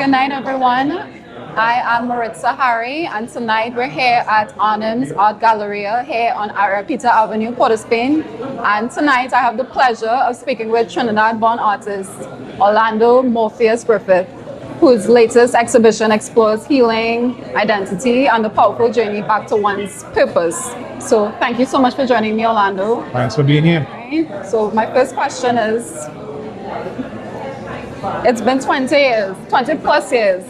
Good night, everyone. I am Maritza Harry, and tonight we're here at Arnhem's Art Galleria here on Arapita Avenue, Port of Spain. And tonight I have the pleasure of speaking with Trinidad-born artist Orlando Morpheus Griffith, whose latest exhibition explores healing, identity, and the powerful journey back to one's purpose. So thank you so much for joining me, Orlando. Thanks for being here. Okay. So my first question is, it's been 20 years, 20 plus years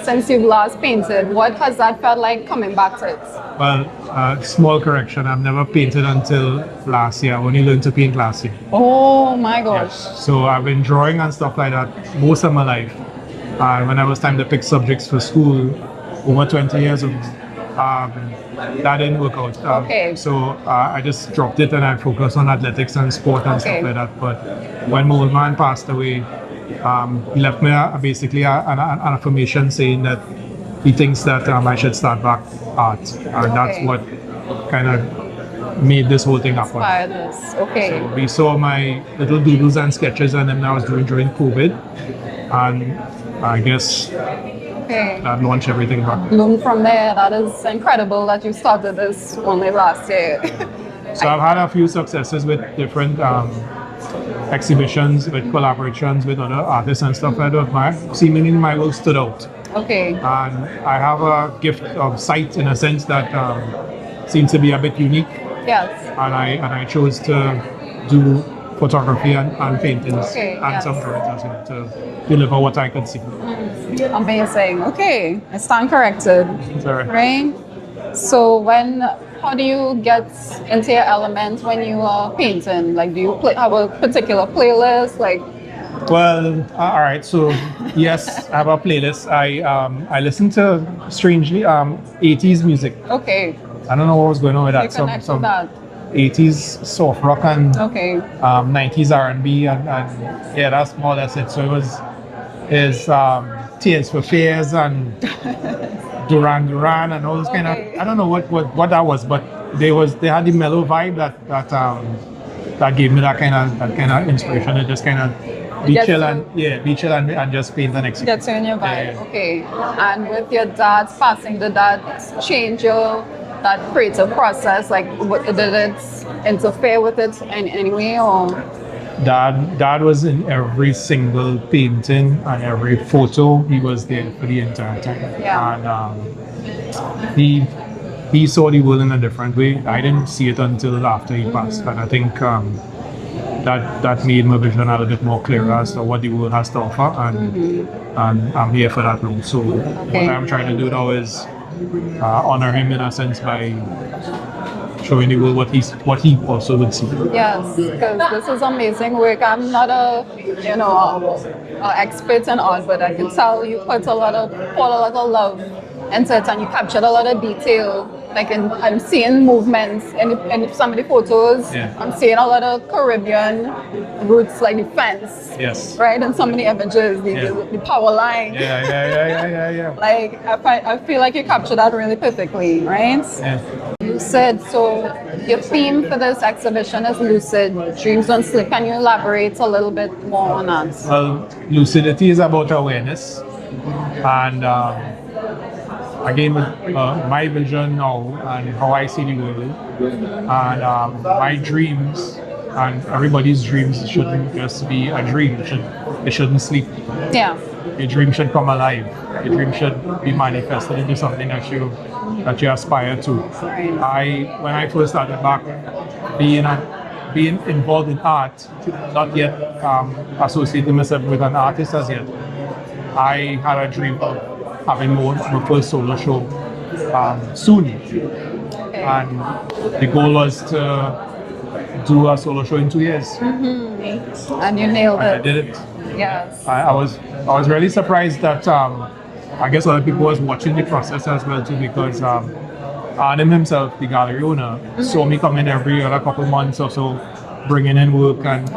since you've last painted. What has that felt like coming back to it? Well, small correction, I've never painted until last year. I only learned to paint last year. Oh my gosh. So I've been drawing and stuff like that most of my life. When I was time to pick subjects for school, over 20 years ago, that didn't work out. So I just dropped it and I focused on athletics and sport and stuff like that. But when my old man passed away, he left me basically an affirmation saying that he thinks that I should start back art, and that's what kind of made this whole thing happen. So we saw my little doodles and sketches, and then I was doing during COVID, and I guess that launched everything back. Bloom from there. That is incredible that you started this only last year. So I've had a few successes with different exhibitions, with collaborations with other artists and stuff like that. Seemingly my work stood out. And I have a gift of sight in a sense that seems to be a bit unique. And I chose to do photography and paintings and some drawings as well to deliver what I could see. Amazing. Okay, I stand corrected. Right? So how do you get into your element when you are painting? Like, do you have a particular playlist? Well, all right. So yes, I have a playlist. I listen to strangely 80s music. I don't know what was going on with that. Some 80s soft rock and 90s R&B and yeah, that's more or less it. So it was Tears for Fears and Duran Duran and all those kind of, I don't know what that was, but they had the mellow vibe that gave me that kind of inspiration. It just kind of be chill and just paint and execute. Gets you in your vibe. And with your dad's passing, did that change that creative process? Like, did it interfere with it in any way, or? Dad was in every single painting and every photo. He was there for the entire time. And he saw the world in a different way. I didn't see it until after he passed, and I think that made my vision a little bit more clear as to what the world has to offer, and I'm here for that role. So what I'm trying to do now is honor him in a sense by showing the world what he also would see. Yes, because this is amazing work. I'm not a expert in art, but I can tell you poured a lot of love into it, and you captured a lot of detail. Like I'm seeing movements in some of the photos. I'm seeing a lot of Caribbean roots, like the fence, right? And some of the images, the power line. Like I feel like you captured that really perfectly, right? Lucid. So your theme for this exhibition is Lucid, Dreams Don't Sleep. Can you elaborate a little bit more on that? Well, lucidity is about awareness, and again, my vision now and how I see the world, and my dreams and everybody's dreams shouldn't just be a dream. It shouldn't sleep. Your dream should come alive. Your dream should be manifested into something that you aspire to. When I first started back being involved in art, not yet associating myself with an artist as yet, I had a dream of having my first solo show soon. And the goal was to do a solo show in 2 years. And you nailed it. I did it. Yes. I was really surprised that I guess other people was watching the process as well too, because Arnhem himself, the gallery owner, saw me come in every other couple months or so, bringing in work and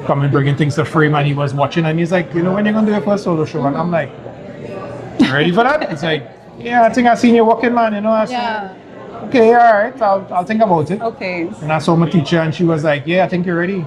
coming bringing things to frame, and he was watching and he's like, when you're gonna do your first solo show? And I'm like, ready for that? It's like, I think I've seen you walking, man. okay, all right, I'll think about it. Okay. And I saw my teacher and she was like, yeah, I think you're ready.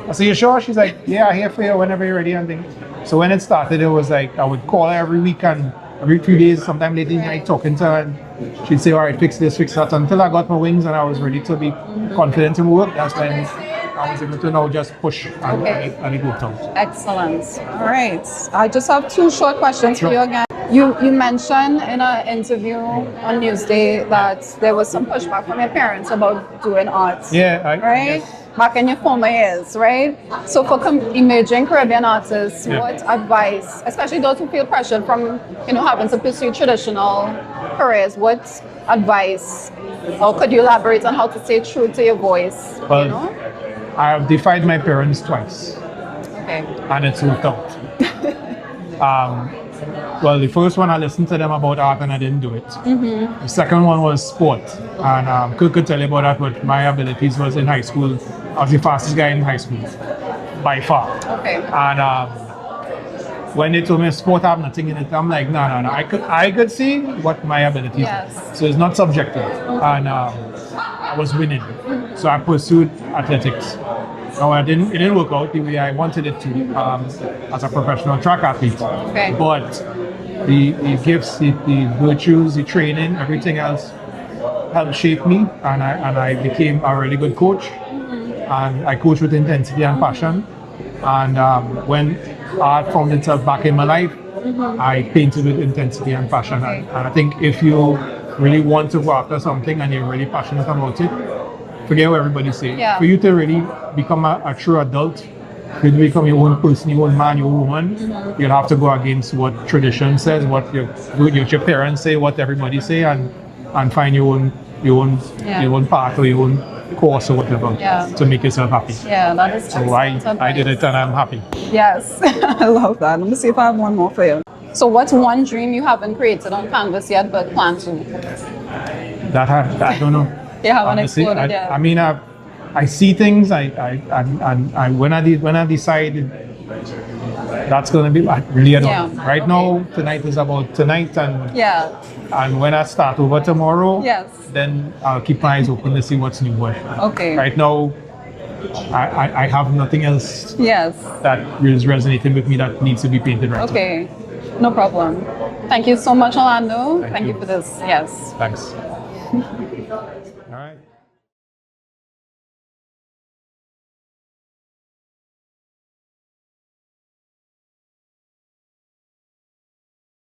I said, you sure? She's like, yeah, I'm here for you whenever you're ready. And thing. So when it started, it was like, I would call her every week and every few days, sometime late in the night, talking to her. And she'd say, all right, fix this, fix that. Until I got my wings and I was ready to be confident in work. That's when I was able to now just push and it worked out. Excellent. All right. I just have 2 short questions for you again. You mentioned in an interview on Newsday that there was some pushback from your parents about doing art. Yeah. Right? Yes. Back in your former years, right? So for emerging Caribbean artists, what advice, especially those who feel pressured from, having to pursue traditional careers, what advice, or could you elaborate on how to stay true to your voice? Well, I have defied my parents twice. Okay. And it's worked out. Well, the first one I listened to them about art and I didn't do it. The second one was sport. And could tell you about that, but my abilities was in high school. I was the fastest guy in high school, by far. Okay. And when they told me sport have nothing in it, I'm like, no. I could see what my abilities were. So it's not subjective. And I was winning. So I pursued athletics. No, it didn't work out the way I wanted it to as a professional track athlete. Okay. But the gifts, the virtues, the training, everything else helped shape me, and I became a really good coach. And I coach with intensity and passion. And when art found itself back in my life, I painted with intensity and passion. Okay. And I think if you really want to go after something and you're really passionate about it, forget what everybody say. Yeah. For you to really become a true adult, for you to become your own person, your own man, your own woman, you'll have to go against what tradition says, what your parents say, what everybody say, and find your own path or your own course or whatever to make yourself happy. Yeah, that is so I did it and I'm happy. Yes, I love that. Let me see if I have one more for you. So what's one dream you haven't created on canvas yet but plan to? That I don't know. You haven't Honestly, explored yet. I mean, I see things. When I decide that's gonna be, I really don't know. Right now, tonight is about tonight, and when I start over tomorrow, then I'll keep my eyes open to see what's new. Okay. Right now, I have nothing else that is resonating with me that needs to be painted right now. Okay, no problem. Thank you so much, Orlando. Thank you for this. Yes. Thanks. All right.